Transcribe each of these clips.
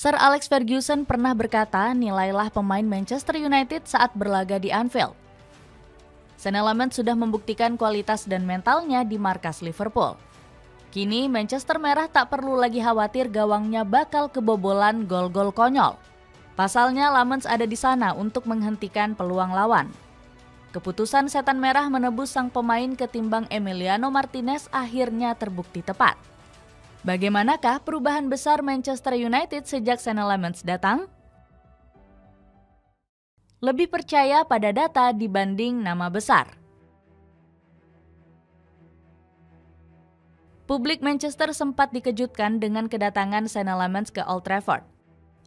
Sir Alex Ferguson pernah berkata, nilailah pemain Manchester United saat berlaga di Anfield. Sean Lamans sudah membuktikan kualitas dan mentalnya di markas Liverpool. Kini Manchester Merah tak perlu lagi khawatir gawangnya bakal kebobolan gol-gol konyol. Pasalnya Lamans ada di sana untuk menghentikan peluang lawan. Keputusan Setan Merah menebus sang pemain ketimbang Emiliano Martinez akhirnya terbukti tepat. Bagaimanakah perubahan besar Manchester United sejak Sean Lamans datang? Lebih percaya pada data dibanding nama besar. Publik Manchester sempat dikejutkan dengan kedatangan Sean Lamans ke Old Trafford.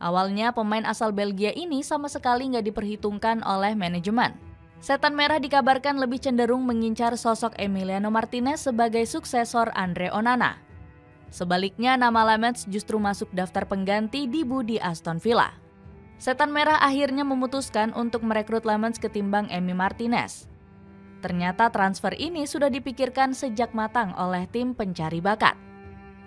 Awalnya pemain asal Belgia ini sama sekali nggak diperhitungkan oleh manajemen. Setan Merah dikabarkan lebih cenderung mengincar sosok Emiliano Martinez sebagai suksesor Andre Onana. Sebaliknya, nama Lamans justru masuk daftar pengganti Dibu di Aston Villa. Setan Merah akhirnya memutuskan untuk merekrut Lamans ketimbang Emi Martinez. Ternyata transfer ini sudah dipikirkan sejak matang oleh tim pencari bakat.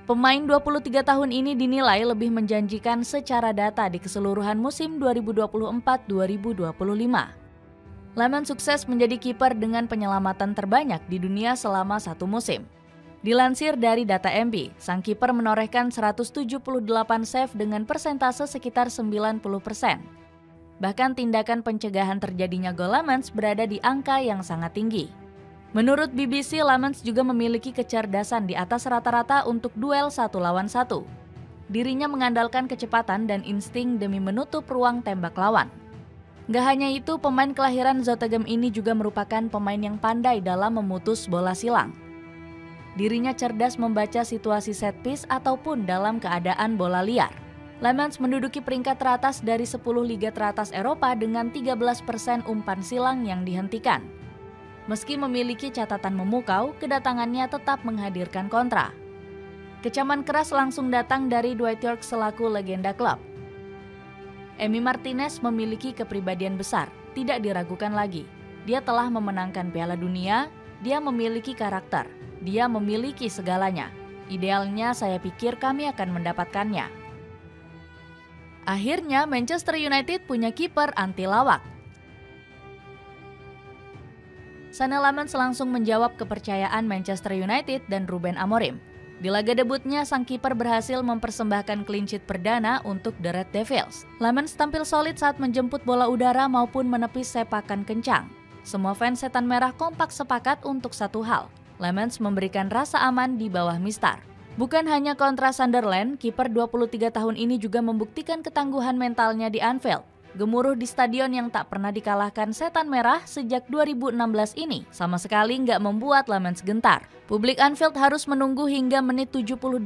Pemain 23 tahun ini dinilai lebih menjanjikan secara data di keseluruhan musim 2024-2025. Lamans sukses menjadi kiper dengan penyelamatan terbanyak di dunia selama satu musim. Dilansir dari data MB, sang kiper menorehkan 178 save dengan persentase sekitar 90%. Bahkan tindakan pencegahan terjadinya gol Lamans berada di angka yang sangat tinggi. Menurut BBC, Lamans juga memiliki kecerdasan di atas rata-rata untuk duel 1 lawan 1. Dirinya mengandalkan kecepatan dan insting demi menutup ruang tembak lawan. Gak hanya itu, pemain kelahiran Zottegem ini juga merupakan pemain yang pandai dalam memutus bola silang. Dirinya cerdas membaca situasi set piece ataupun dalam keadaan bola liar. Lamans menduduki peringkat teratas dari 10 liga teratas Eropa dengan 13% umpan silang yang dihentikan. Meski memiliki catatan memukau, kedatangannya tetap menghadirkan kontra. Kecaman keras langsung datang dari Dwight Yorke selaku legenda klub. Emi Martinez memiliki kepribadian besar, tidak diragukan lagi. Dia telah memenangkan Piala Dunia, dia memiliki karakter. Dia memiliki segalanya. Idealnya saya pikir kami akan mendapatkannya. Akhirnya Manchester United punya kiper anti lawak. Sean Lamans langsung menjawab kepercayaan Manchester United dan Ruben Amorim. Di laga debutnya, sang kiper berhasil mempersembahkan clean sheet perdana untuk The Red Devils. Lamans tampil solid saat menjemput bola udara maupun menepis sepakan kencang. Semua fans Setan Merah kompak sepakat untuk satu hal. Lamans memberikan rasa aman di bawah mistar. Bukan hanya kontra Sunderland, kiper 23 tahun ini juga membuktikan ketangguhan mentalnya di Anfield. Gemuruh di stadion yang tak pernah dikalahkan Setan Merah sejak 2016 ini sama sekali nggak membuat Lamans gentar. Publik Anfield harus menunggu hingga menit 78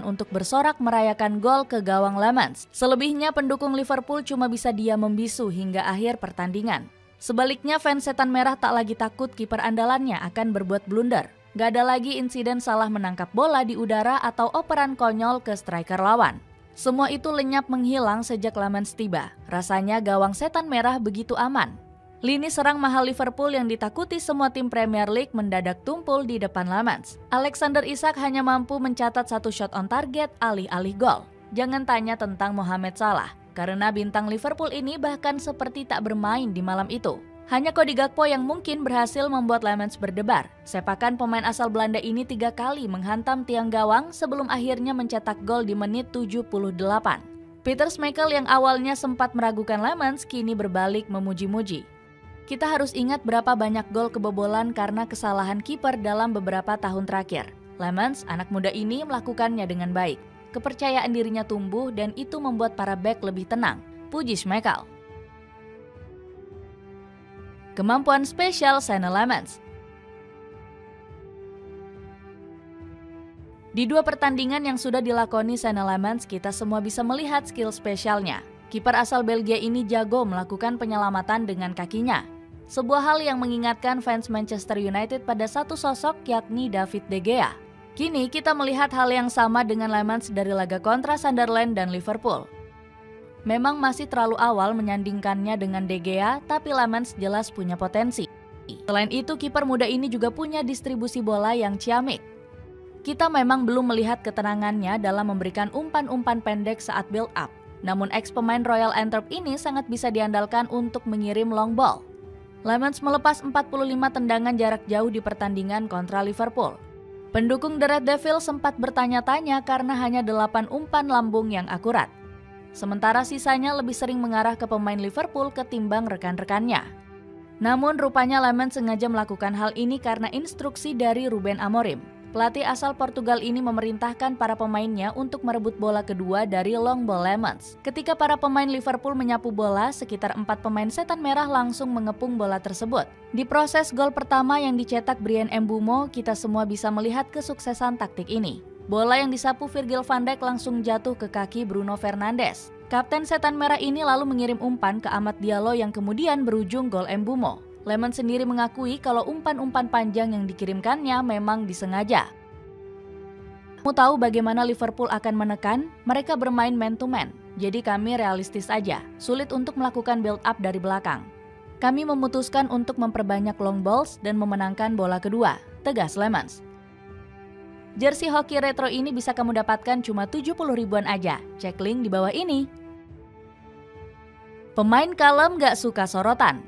untuk bersorak merayakan gol ke gawang Lamans. Selebihnya pendukung Liverpool cuma bisa diam membisu hingga akhir pertandingan. Sebaliknya, fans Setan Merah tak lagi takut kiper andalannya akan berbuat blunder. Gak ada lagi insiden salah menangkap bola di udara atau operan konyol ke striker lawan. Semua itu lenyap menghilang sejak Lamans tiba. Rasanya gawang Setan Merah begitu aman. Lini serang mahal Liverpool yang ditakuti semua tim Premier League mendadak tumpul di depan Lamans. Alexander Isak hanya mampu mencatat 1 shot on target alih-alih gol. Jangan tanya tentang Mohamed Salah, karena bintang Liverpool ini bahkan seperti tak bermain di malam itu. Hanya Cody Gakpo yang mungkin berhasil membuat Lamans berdebar. Sepakan pemain asal Belanda ini 3 kali menghantam tiang gawang sebelum akhirnya mencetak gol di menit 78. Peter Schmeichel yang awalnya sempat meragukan Lamans kini berbalik memuji-muji. Kita harus ingat berapa banyak gol kebobolan karena kesalahan kiper dalam beberapa tahun terakhir. Lamans, anak muda ini melakukannya dengan baik. Kepercayaan dirinya tumbuh dan itu membuat para bek lebih tenang. Puji Schmeichel. Kemampuan spesial Sean Lamans. Di 2 pertandingan yang sudah dilakoni Sean Lamans, kita semua bisa melihat skill spesialnya. Kiper asal Belgia ini jago melakukan penyelamatan dengan kakinya. Sebuah hal yang mengingatkan fans Manchester United pada satu sosok, yakni David De Gea. Kini kita melihat hal yang sama dengan Lamans dari laga kontra Sunderland dan Liverpool. Memang masih terlalu awal menyandingkannya dengan De Gea, tapi Lamans jelas punya potensi. Selain itu, kiper muda ini juga punya distribusi bola yang ciamik. Kita memang belum melihat ketenangannya dalam memberikan umpan-umpan pendek saat build up. Namun ex-pemain Royal Antwerp ini sangat bisa diandalkan untuk mengirim long ball. Lemans melepas 45 tendangan jarak jauh di pertandingan kontra Liverpool. Pendukung The Red Devils sempat bertanya-tanya karena hanya 8 umpan lambung yang akurat. Sementara sisanya lebih sering mengarah ke pemain Liverpool ketimbang rekan-rekannya. Namun rupanya Lemans sengaja melakukan hal ini karena instruksi dari Ruben Amorim. Pelatih asal Portugal ini memerintahkan para pemainnya untuk merebut bola kedua dari long ball Lemans. Ketika para pemain Liverpool menyapu bola, sekitar 4 pemain Setan Merah langsung mengepung bola tersebut. Di proses gol pertama yang dicetak Bryan Mbeumo, kita semua bisa melihat kesuksesan taktik ini. Bola yang disapu Virgil van Dijk langsung jatuh ke kaki Bruno Fernandes. Kapten Setan Merah ini lalu mengirim umpan ke Amad Diallo yang kemudian berujung gol Mbeumo. Lemans sendiri mengakui kalau umpan-umpan panjang yang dikirimkannya memang disengaja. Kamu tahu bagaimana Liverpool akan menekan? Mereka bermain man to man. Jadi kami realistis aja, sulit untuk melakukan build up dari belakang. Kami memutuskan untuk memperbanyak long balls dan memenangkan bola kedua, tegas Lemans. Jersey hoki retro ini bisa kamu dapatkan cuma 70 ribuan aja. Cek link di bawah ini. Pemain kalem gak suka sorotan.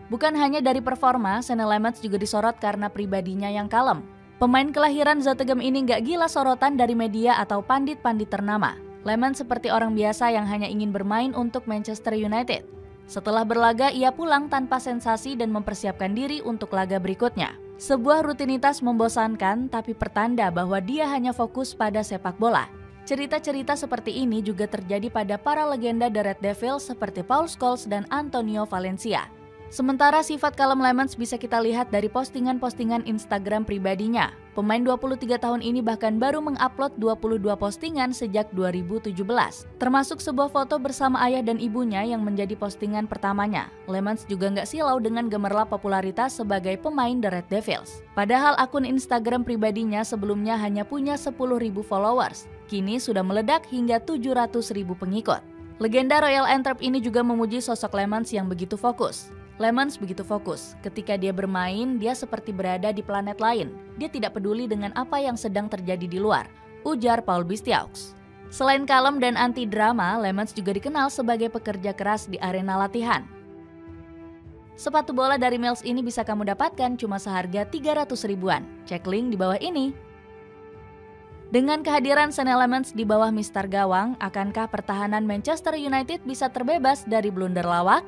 Bukan hanya dari performa, Senne Lammens juga disorot karena pribadinya yang kalem. Pemain kelahiran Zottegem ini gak gila sorotan dari media atau pandit-pandit ternama. Lammens seperti orang biasa yang hanya ingin bermain untuk Manchester United. Setelah berlaga, ia pulang tanpa sensasi dan mempersiapkan diri untuk laga berikutnya. Sebuah rutinitas membosankan, tapi pertanda bahwa dia hanya fokus pada sepak bola. Cerita-cerita seperti ini juga terjadi pada para legenda The Red Devils seperti Paul Scholes dan Antonio Valencia. Sementara sifat kalem Lammens bisa kita lihat dari postingan-postingan Instagram pribadinya. Pemain 23 tahun ini bahkan baru mengupload 22 postingan sejak 2017. Termasuk sebuah foto bersama ayah dan ibunya yang menjadi postingan pertamanya. Lammens juga nggak silau dengan gemerlap popularitas sebagai pemain The Red Devils. Padahal akun Instagram pribadinya sebelumnya hanya punya 10.000 followers. Kini sudah meledak hingga 700.000 pengikut. Legenda Royal Antwerp ini juga memuji sosok Lammens yang begitu fokus. Lammens begitu fokus. Ketika dia bermain, dia seperti berada di planet lain. Dia tidak peduli dengan apa yang sedang terjadi di luar, ujar Paul Bistiaux. Selain kalem dan anti drama, Lammens juga dikenal sebagai pekerja keras di arena latihan. Sepatu bola dari Mills ini bisa kamu dapatkan cuma seharga 300 ribuan. Cek link di bawah ini. Dengan kehadiran Senne Lammens di bawah Mister Gawang, akankah pertahanan Manchester United bisa terbebas dari blunder lawak?